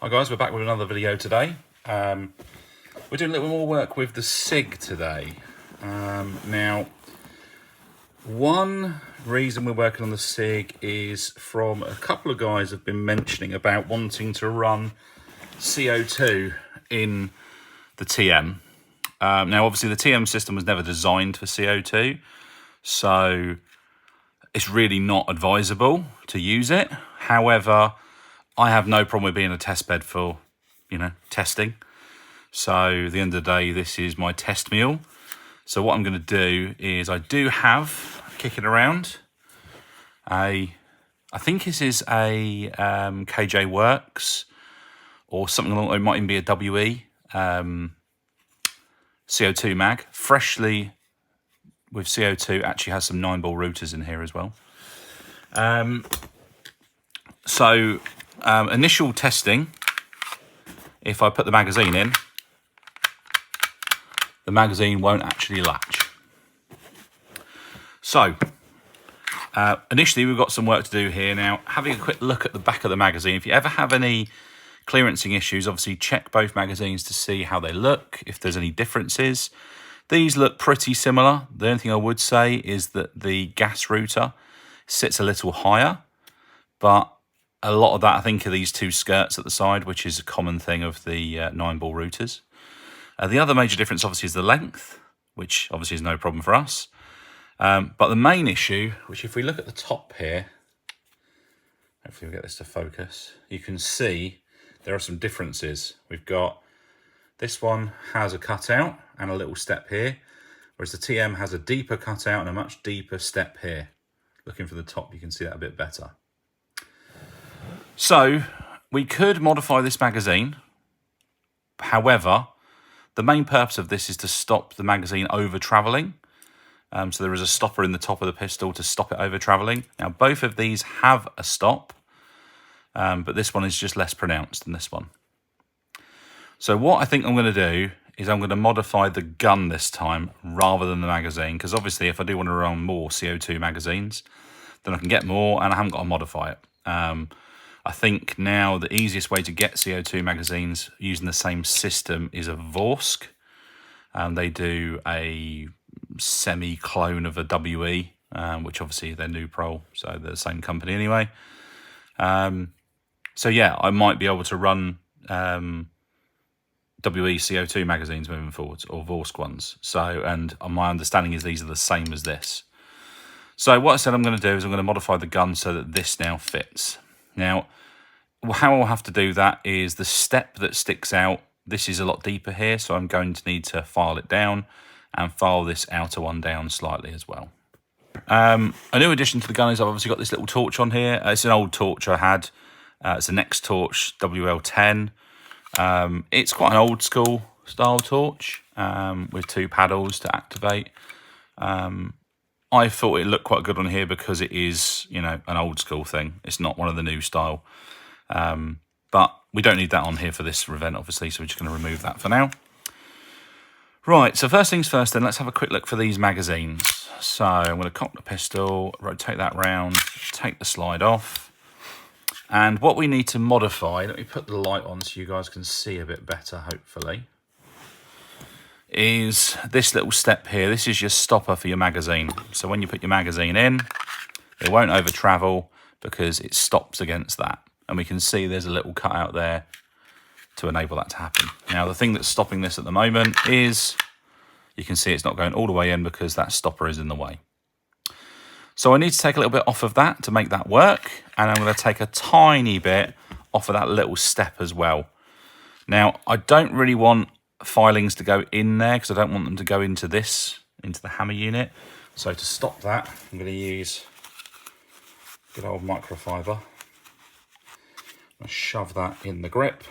Hi guys, we're back with another video today. We're doing a little more work with the Sig today. Now, one reason we're working on the Sig is from a couple of guys have been mentioning about wanting to run CO2 in the TM. Now, obviously, the TM system was never designed for CO2, so it's really not advisable to use it. However, I have no problem with being a test bed for, testing. So at the end of the day, this is my test mule. So what I'm going to do is I do have kicking around I think this is a KJ Works or something along, it might even be a WE CO2 mag. Freshly with CO2, actually has some 9-ball routers in here as well. Initial testing, if I put the magazine in, the magazine won't actually latch. So, initially we've got some work to do here. Now, having a quick look at the back of the magazine, if you ever have any clearancing issues, obviously check both magazines to see how they look, if there's any differences. These look pretty similar. The only thing I would say is that the gas router sits a little higher, but a lot of that, I think, are these two skirts at the side, which is a common thing of the 9-ball routers. The other major difference, obviously, is the length, which obviously is no problem for us. But the main issue, which if we look at the top here, hopefully we'll get this to focus, you can see there are some differences. We've got, this one has a cutout and a little step here, whereas the TM has a deeper cutout and a much deeper step here. Looking from the top, you can see that a bit better. So, we could modify this magazine. However, the main purpose of this is to stop the magazine over travelling. So there is a stopper in the top of the pistol to stop it over travelling. Now, both of these have a stop, but this one is just less pronounced than this one. So what I think I'm going to do is I'm going to modify the gun this time rather than the magazine, because obviously if I do want to run more CO2 magazines, then I can get more and I haven't got to modify it. I think now the easiest way to get CO2 magazines using the same system is a Vorsk. They do a semi-clone of a WE, which obviously they're new Pro, so they're the same company anyway. So yeah, I might be able to run WE CO2 magazines moving forwards, or Vorsk ones. So, and my understanding is these are the same as this. So what I said I'm going to do is I'm going to modify the gun so that this now fits. Now, how I'll have to do that is the step that sticks out, this is a lot deeper here, so I'm going to need to file it down and file this outer one down slightly as well. A new addition to the gun is I've obviously got this little torch on here. It's an old torch I had. It's a Next Torch WL10. It's quite an old school style torch with 2 paddles to activate. I thought it looked quite good on here because it is, an old school thing. It's not one of the new style. But we don't need that on here for this event, obviously, so we're just going to remove that for now. Right, so first things first then, let's have a quick look for these magazines. So I'm going to cock the pistol, rotate that round, take the slide off. And what we need to modify, let me put the light on so you guys can see a bit better, hopefully, is this little step here. This is your stopper for your magazine. So when you put your magazine in, it won't over travel because it stops against that. And we can see there's a little cutout there to enable that to happen. Now, the thing that's stopping this at the moment is, you can see it's not going all the way in because that stopper is in the way. So I need to take a little bit off of that to make that work. And I'm going to take a tiny bit off of that little step as well. Now, I don't really want filings to go in there because I don't want them to go into this, into the hammer unit. So to stop that, I'm going to use good old microfiber. I'm going to shove that in the grip,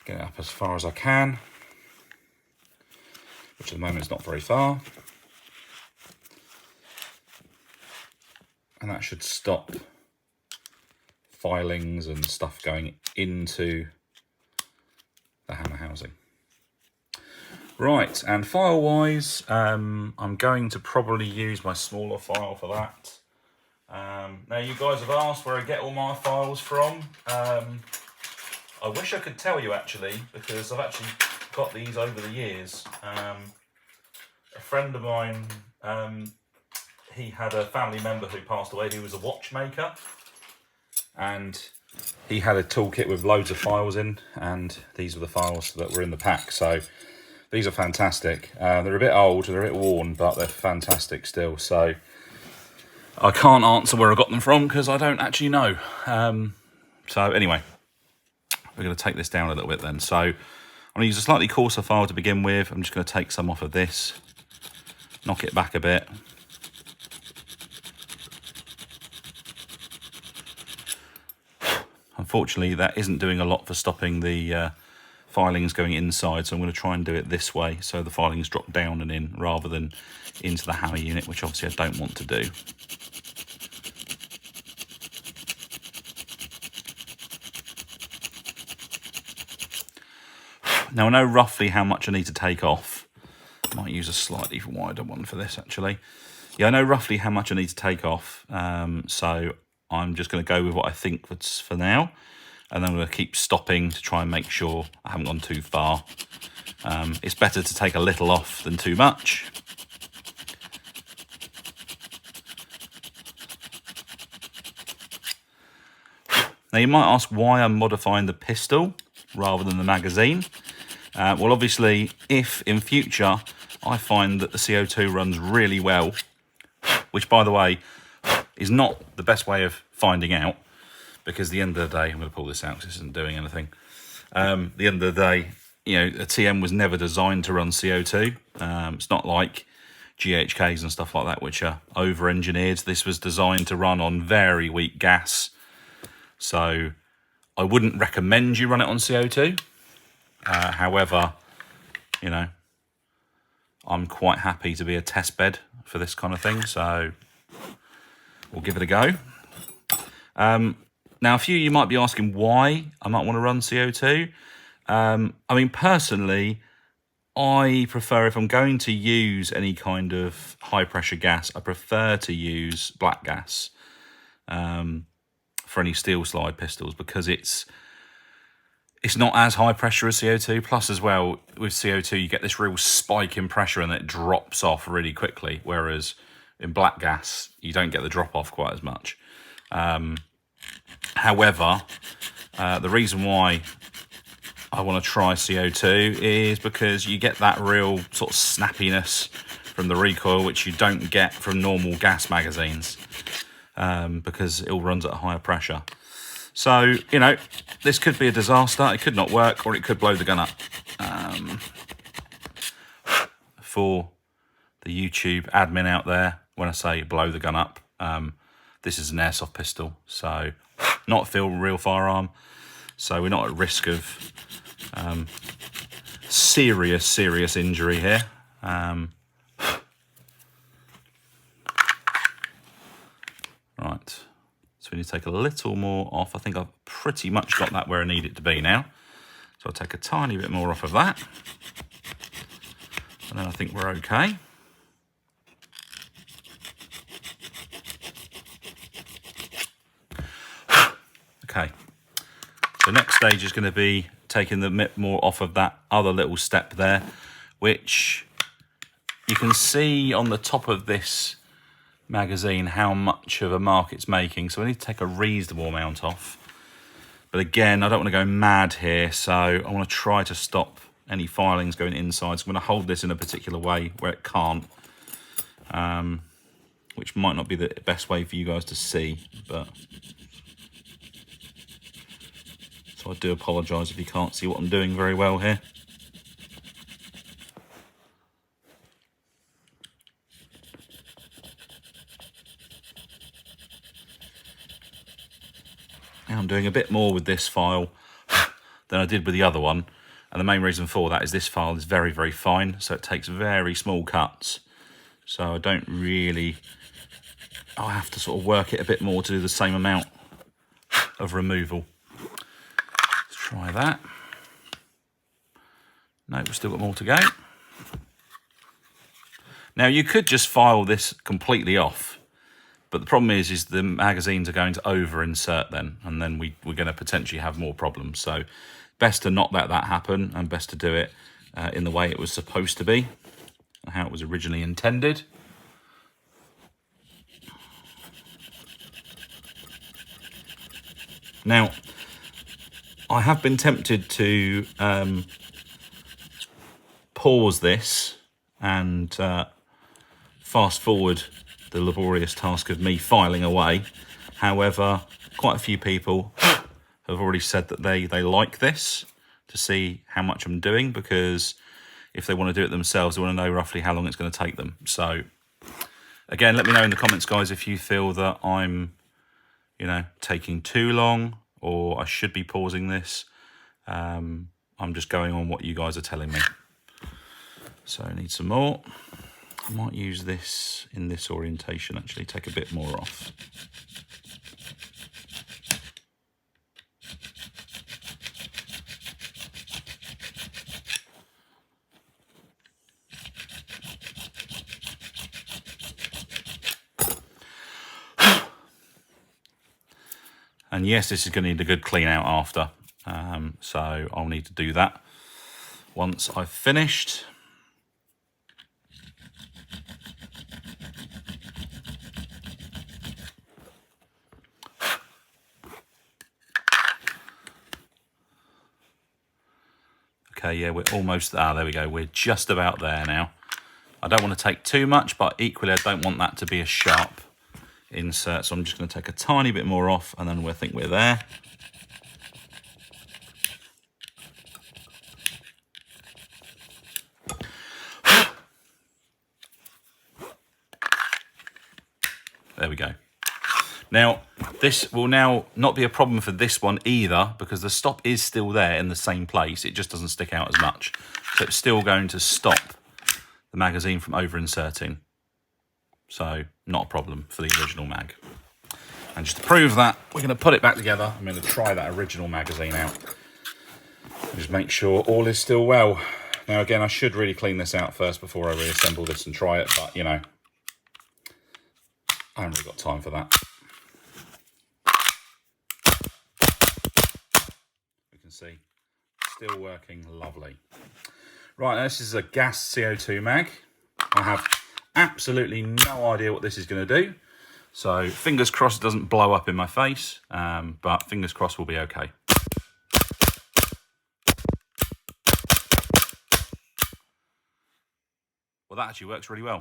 get it up as far as I can, which at the moment is not very far. And that should stop filings and stuff going into the hammer housing. Right, and file wise, I'm going to probably use my smaller file for that. Now you guys have asked where I get all my files from. I wish I could tell you actually, because I've actually got these over the years. A friend of mine, he had a family member who passed away who was a watchmaker, and he had a toolkit with loads of files in, and these are the files that were in the pack. So these are fantastic. They're a bit old, they're a bit worn, but they're fantastic still. So I can't answer where I got them from because I don't actually know. So anyway, we're going to take this down a little bit then. So I'm going to use a slightly coarser file to begin with. I'm just going to take some off of this, knock it back a bit. Unfortunately, that isn't doing a lot for stopping the filings going inside, so I'm going to try and do it this way, so the filings drop down and in rather than into the hammer unit, which obviously I don't want to do. Now I know roughly how much I need to take off. I might use a slightly wider one for this actually. Yeah, I know roughly how much I need to take off, so I'm just going to go with what I think for now, and then I'm going to keep stopping to try and make sure I haven't gone too far. It's better to take a little off than too much. Now you might ask why I'm modifying the pistol rather than the magazine. Well, obviously, if in future I find that the CO2 runs really well, which, by the way, is not the best way of finding out, because at the end of the day, I'm going to pull this out because this isn't doing anything. At the end of the day, you know, a TM was never designed to run CO2. It's not like GHKs and stuff like that, which are over-engineered. This was designed to run on very weak gas. So I wouldn't recommend you run it on CO2. However, you know, I'm quite happy to be a test bed for this kind of thing, so we'll give it a go. Now, a few of you might be asking why I might want to run CO2. I mean, personally, I prefer, if I'm going to use any kind of high-pressure gas, I prefer to use black gas for any steel slide pistols, because it's not as high pressure as CO2. Plus, as well, with CO2, you get this real spike in pressure and it drops off really quickly. Whereas in black gas, you don't get the drop off quite as much. However, the reason why I want to try CO2 is because you get that real sort of snappiness from the recoil, which you don't get from normal gas magazines, because it all runs at a higher pressure. So, you know, this could be a disaster. It could not work, or it could blow the gun up. For the YouTube admin out there, when I say blow the gun up, this is an airsoft pistol, so not a real firearm. So we're not at risk of serious injury here. Right. So we need to take a little more off. I think I've pretty much got that where I need it to be now. So I'll take a tiny bit more off of that. And then I think we're okay. Okay. The next stage is going to be taking the bit more off of that other little step there, which you can see on the top of this magazine how much of a mark it's making. So I need to take a reasonable amount off. But again, I don't want to go mad here, so I want to try to stop any filings going inside. So I'm going to hold this in a particular way where it can't, which might not be the best way for you guys to see, but so I do apologise if you can't see what I'm doing very well here. Now I'm doing a bit more with this file than I did with the other one, and the main reason for that is this file is very, very fine, so it takes very small cuts. So I don't really, I'll have to sort of work it a bit more to do the same amount of removal. Let's try that. No, we've still got more to go. Now you could just file this completely off, But the problem is the magazines are going to over-insert then, and then we're going to potentially have more problems. So best to not let that happen, and best to do it in the way it was supposed to be, how it was originally intended. Now, I have been tempted to pause this and fast forward the laborious task of me filing away. However, quite a few people have already said that they like this to see how much I'm doing, because if they want to do it themselves, they want to know roughly how long it's going to take them. So again, let me know in the comments, guys, if you feel that I'm, taking too long, or I should be pausing this. I'm just going on what you guys are telling me. So I need some more. I might use this in this orientation, actually, take a bit more off. And yes, this is going to need a good clean out after. So I'll need to do that once I've finished. Okay, yeah, we're almost there. There we go. We're just about there now. I don't want to take too much, but equally I don't want that to be a sharp insert. So I'm just going to take a tiny bit more off, and then I think we're there. There we go. Now, this will now not be a problem for this one either, because the stop is still there in the same place. It just doesn't stick out as much. So it's still going to stop the magazine from over-inserting. So not a problem for the original mag. And just to prove that, we're going to put it back together. I'm going to try that original magazine out. Just make sure all is still well. Now, again, I should really clean this out first before I reassemble this and try it, but, I haven't really got time for that. See, still working lovely. Right, now this is a gas CO2 mag. I have absolutely no idea what this is going to do, so fingers crossed it doesn't blow up in my face, but fingers crossed we'll be okay. Well, that actually works really well.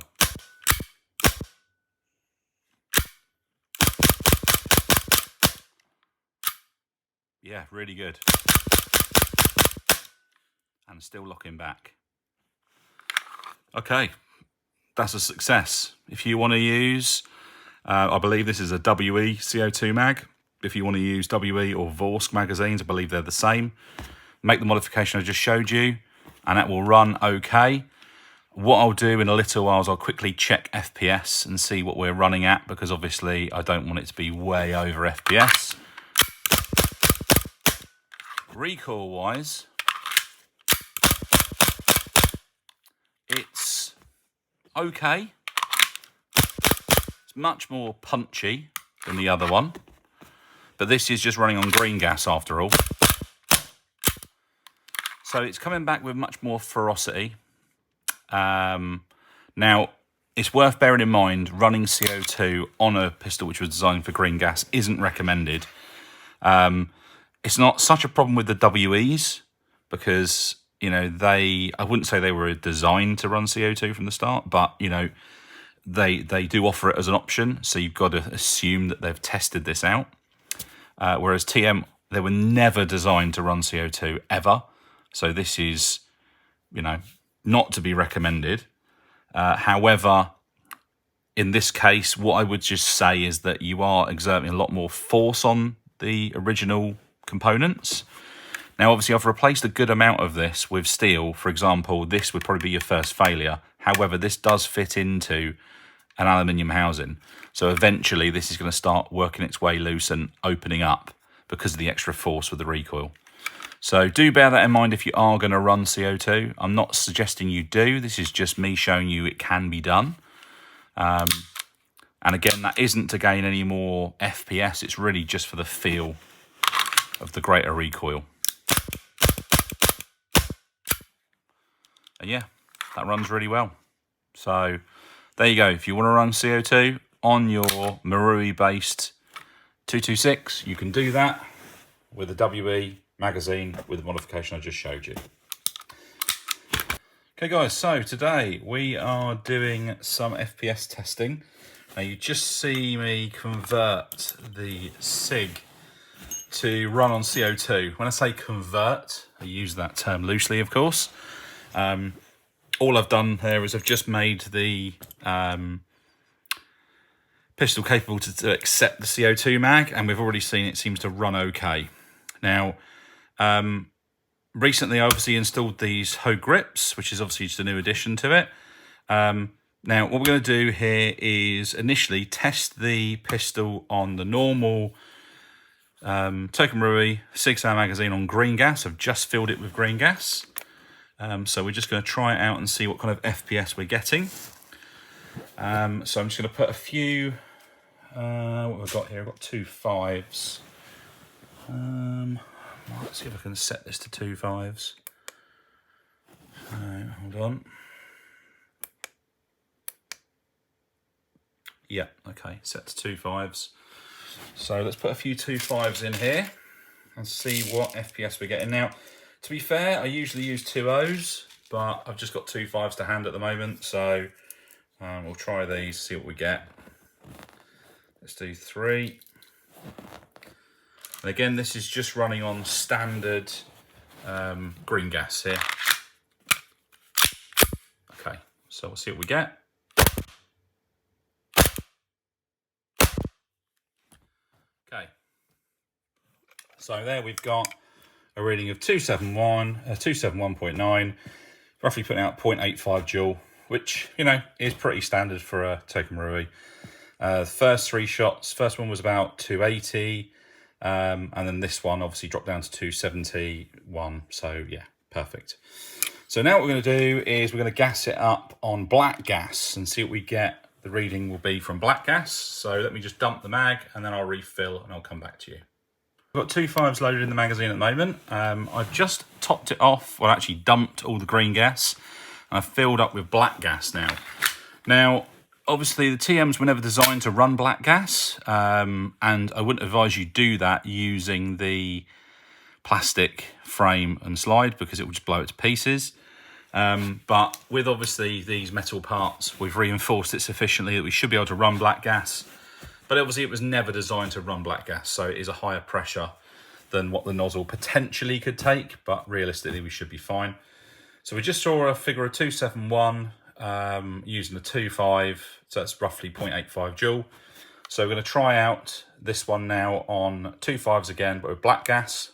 Yeah, really good. And still locking back. Okay, that's a success. If you want to use, I believe this is a WE CO2 mag. If you want to use WE or Vorsk magazines, I believe they're the same. Make the modification I just showed you, and that will run okay. What I'll do in a little while is I'll quickly check FPS and see what we're running at, because obviously I don't want it to be way over FPS. Recoil-wise, it's okay. It's much more punchy than the other one, but this is just running on green gas after all. So it's coming back with much more ferocity. Now, it's worth bearing in mind running CO2 on a pistol which was designed for green gas isn't recommended. It's not such a problem with the WEs, because, I wouldn't say they were designed to run CO2 from the start, but, they do offer it as an option. So you've got to assume that they've tested this out. Whereas TM, they were never designed to run CO2 ever. So this is, not to be recommended. However, in this case, what I would just say is that you are exerting a lot more force on the original components. Now, obviously, I've replaced a good amount of this with steel. For example, this would probably be your first failure. However, this does fit into an aluminium housing. So eventually, this is going to start working its way loose and opening up because of the extra force with the recoil. So do bear that in mind if you are going to run CO2. I'm not suggesting you do. This is just me showing you it can be done. And again, that isn't to gain any more FPS. It's really just for the feel of the greater recoil. And yeah, that runs really well. So there you go. If you want to run CO2 on your marui based 226, you can do that with a WE magazine with the modification I just showed you. Okay guys, so today we are doing some FPS testing. Now you just see me convert the Sig to run on CO2. When I say convert, I use that term loosely, of course. All I've done here is I've just made the pistol capable to accept the CO2 mag, and we've already seen it seems to run okay. Now, recently I obviously installed these Hogue grips, which is obviously just a new addition to it. Now, what we're going to do here is initially test the pistol on the normal Toka Marui Sig Sauer magazine on green gas. I've just filled it with green gas. So we're just going to try it out and see what kind of FPS we're getting. So I'm just going to put a few, what have I got here? I've got 2 5s. Let's see if I can set this to 2 5s. Hold on. Yeah, okay, set to 2 5s. So let's put a few 2 5s in here and see what FPS we're getting. Now, to be fair, I usually use 2 0s, but I've just got 2 5s to hand at the moment, so we'll try these, see what we get. Let's do 3. And again, this is just running on standard green gas here. Okay, so we'll see what we get. Okay, so there we've got a reading of 271.9, roughly putting out 0.85 joule, which, you know, is pretty standard for a Toka Marui. The first 3 shots, first one was about 280, and then this one obviously dropped down to 271, so yeah, perfect. So now what we're going to do is we're going to gas it up on black gas and see what we get. The reading will be from black gas, so let me just dump the mag and then I'll refill and I'll come back to you. I've got 2 5s loaded in the magazine at the moment. I've just topped it off, well actually dumped all the green gas, and I've filled up with black gas now. Now, obviously the TMs were never designed to run black gas, and I wouldn't advise you do that using the plastic frame and slide because it will just blow it to pieces. But with obviously these metal parts, we've reinforced it sufficiently that we should be able to run black gas. But obviously it was never designed to run black gas, so it is a higher pressure than what the nozzle potentially could take, but realistically we should be fine. So we just saw a figure of 271 using the 2 5, so that's roughly 0.85 joule. So we're going to try out this one now on 2 5s again, but with black gas.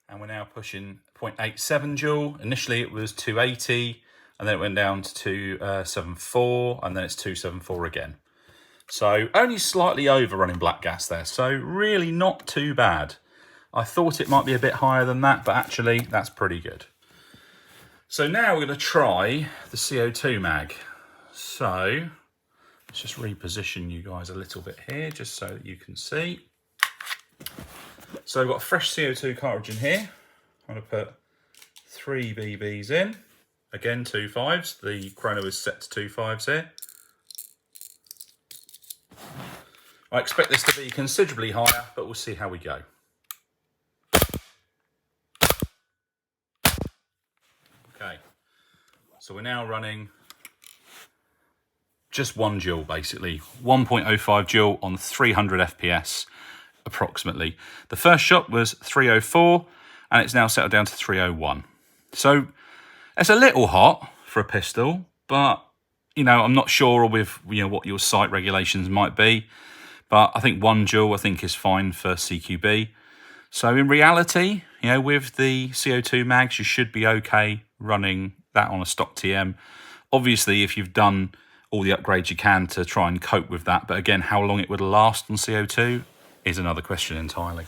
And we're now pushing 0.87 joule. Initially it was 280, and then it went down to 274, and then it's 274 again. So only slightly over running black gas there, so really not too bad. I thought it might be a bit higher than that, but actually that's pretty good. So now we're going to try the CO2 mag. So let's just reposition you guys a little bit here, just so that you can see. So I've got a fresh CO2 cartridge in here. I'm going to put 3 BBs in. Again, 2 5s. The chrono is set to 2 5s here. I expect this to be considerably higher, but we'll see how we go. Okay, so we're now running just 1 joule basically. 1.05 joule on 300 FPS approximately. The first shot was 304 and it's now settled down to 301. So it's a little hot for a pistol, but you know, I'm not sure with what your sight regulations might be, but I think 1 joule I think is fine for CQB. So in reality, with the CO2 mags, you should be okay running that on a stock TM. Obviously, if you've done all the upgrades you can to try and cope with that, but again, how long it would last on CO2 is another question entirely.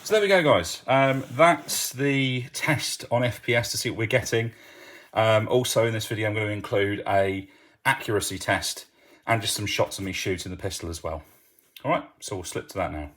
So there we go, guys. That's the test on FPS to see what we're getting. Also in this video, I'm going to include a accuracy test and just some shots of me shooting the pistol as well. All right, so we'll slip to that now.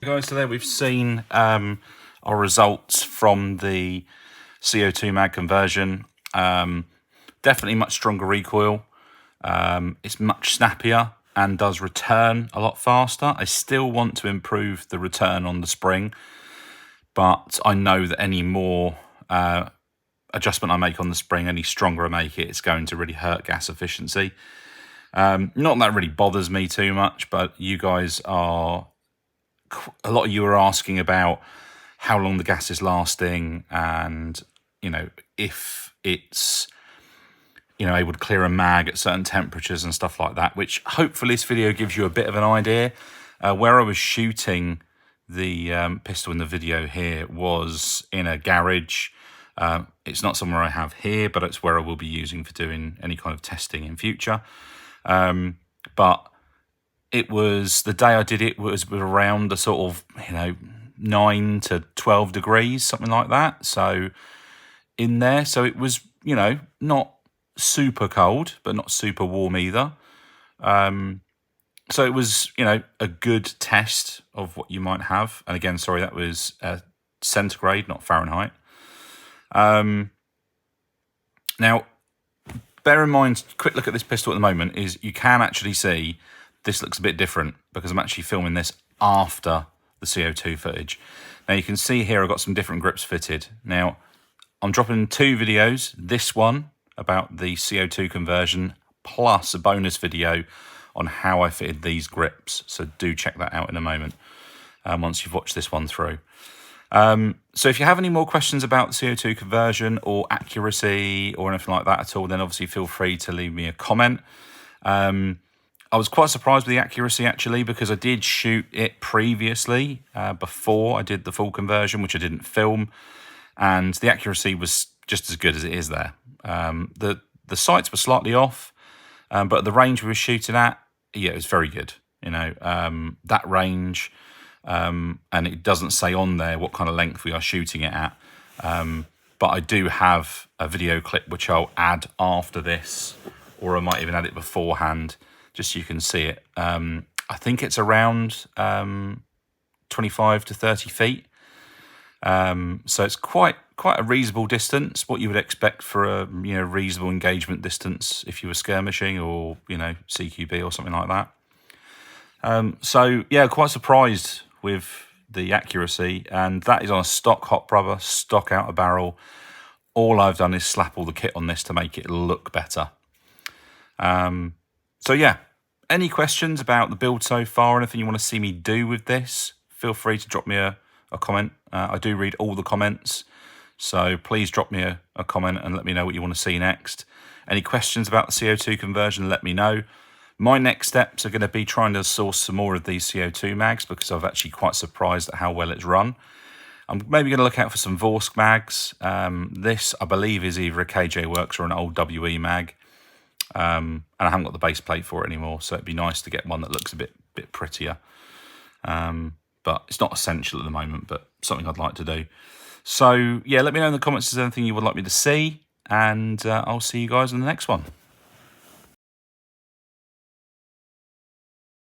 Guys, so there we've seen our results from the CO2 mag conversion. Definitely much stronger recoil. It's much snappier and does return a lot faster. I still want to improve the return on the spring, but I know that any more adjustment I make on the spring, any stronger I make it, it's going to really hurt gas efficiency. Not that really bothers me too much, but you guys are... A lot of you are asking about how long the gas is lasting and, you know, if it's, you know, able to clear a mag at certain temperatures and stuff like that, which hopefully this video gives you a bit of an idea. Where I was shooting the pistol in the video here was in a garage. It's not somewhere I have here, but it's where I will be using for doing any kind of testing in future. But it was, the day I did it was around the sort of, you know, 9 to 12 degrees, something like that. So in there, so it was, you know, not super cold, but not super warm either. So it was, you know, a good test of what you might have. And again, sorry, that was centigrade, not Fahrenheit. Now, bear in mind, quick look at this pistol at the moment, is you can actually see this looks a bit different because I'm actually filming this after the CO2 footage. Now you can see here I've got some different grips fitted. Now I'm dropping 2 videos, this one about the CO2 conversion plus a bonus video on how I fitted these grips. So do check that out in a moment once you've watched this one through. So if you have any more questions about the CO2 conversion or accuracy or anything like that at all, then obviously feel free to leave me a comment. I was quite surprised with the accuracy actually, because I did shoot it previously before I did the full conversion, which I didn't film, and the accuracy was just as good as it is there. The sights were slightly off, but the range we were shooting at, yeah, it was very good. You know, that range, and it doesn't say on there what kind of length we are shooting it at, but I do have a video clip which I'll add after this, or I might even add it beforehand, just so you can see it. I think it's around 25 to 30 feet. So it's quite a reasonable distance, what you would expect for a reasonable engagement distance if you were skirmishing or CQB or something like that. So yeah, quite surprised with the accuracy, and that is on a stock hot rubber, stock out of barrel. All I've done is slap all the kit on this to make it look better. So yeah, any questions about the build so far, anything you want to see me do with this, feel free to drop me a comment. I do read all the comments, so please drop me a comment and let me know what you want to see next. Any questions about the CO2 conversion, let me know. My next steps are going to be trying to source some more of these CO2 mags, because I've actually quite surprised at how well it's run. I'm maybe going to look out for some Vorsk mags. This, I believe, is either a KJ Works or an old WE mag. And I haven't got the base plate for it anymore, so it'd be nice to get one that looks a bit prettier. But it's not essential at the moment, but something I'd like to do. So, yeah, let me know in the comments if there's anything you would like me to see, and I'll see you guys in the next one.